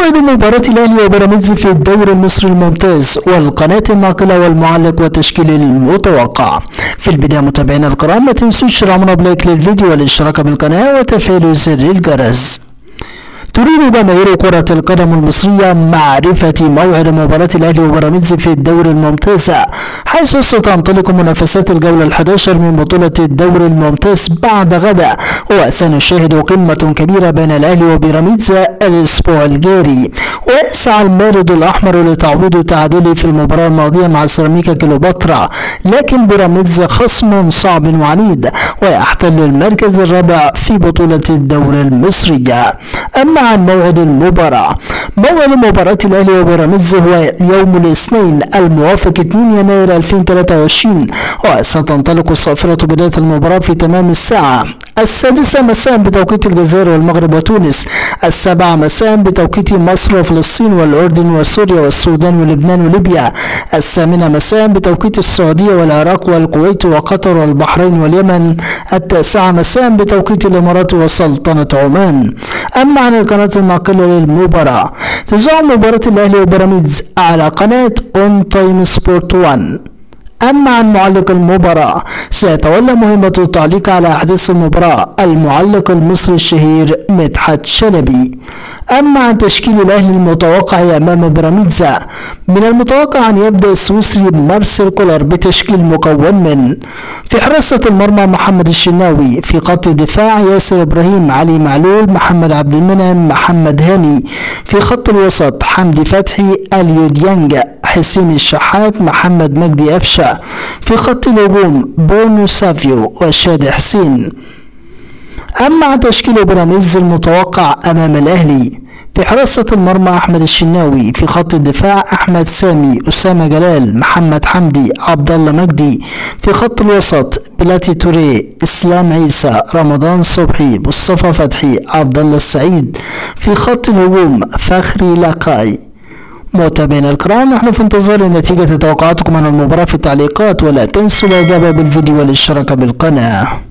موعد مباراة الأهلي وبيراميدز في الدوري المصري الممتاز والقناة الناقلة والمعلق والتشكيل المتوقع. في البداية متابعينا الكرام ما تنسوش دعمنا بلايك للفيديو والاشتراك بالقناة وتفعيل زر الجرس. تريد جماهير كرة القدم المصرية معرفة موعد مباراة الأهلي وبيراميدز في الدوري الممتاز، حيث ستنطلق منافسات الجولة ال11 من بطولة الدوري الممتاز بعد غدا، وسنشاهد قمة كبيرة بين الأهلي وبيراميدز الأسبوع الجاري. ويسعى المارد الأحمر لتعويض التعادل في المباراة الماضية مع سيراميكا كليوباترا، لكن بيراميدز خصم صعب وعنيد ويحتل المركز الرابع في بطولة الدوري المصري. أما عن موعد المباراة، موعد مباراة الأهلي وبيراميدز هو يوم الاثنين الموافق 2 يناير 2023، وستنطلق صافرة بداية المباراة في تمام الساعة 6 مساء بتوقيت الجزائر والمغرب وتونس، 7 مساء بتوقيت مصر وفلسطين والأردن وسوريا والسودان ولبنان وليبيا، 8 مساء بتوقيت السعودية والعراق والكويت وقطر والبحرين واليمن، 9 مساء بتوقيت الإمارات وسلطنة عمان. أما عن القناة الناقلة للمباراة، تذاع مباراة الأهلي وبيراميدز على قناة اون تايم سبورت 1. أما عن معلق المباراة، سيتولى مهمة التعليق على أحداث المباراة المعلق المصري الشهير مدحت شلبي. أما عن تشكيل الأهلي المتوقع أمام بيراميدز، من المتوقع أن يبدأ السويسري مارسيل كولر بتشكيل مكون من: في حراسة المرمى محمد الشناوي، في خط الدفاع ياسر إبراهيم، علي معلول، محمد عبد المنعم، محمد هاني، في خط الوسط حمدي فتحي، اليو ديانج، حسين الشحات، محمد مجدي أفشة، في خط الهجوم بونو سافيو وشادي حسين. أما عن تشكيل بيراميدز المتوقع أمام الأهلي، في حراسة المرمى أحمد الشناوي، في خط الدفاع أحمد سامي، أسامة جلال، محمد حمدي، عبد الله مجدي، في خط الوسط بلاتي توريه، إسلام عيسى، رمضان صبحي، مصطفى فتحي، عبد الله السعيد، في خط الهجوم فخري لاكاي. متابعينا الكرام، نحن في انتظار نتيجة توقعاتكم عن المباراة في التعليقات، ولا تنسوا الإعجاب بالفيديو والاشتراك بالقناة.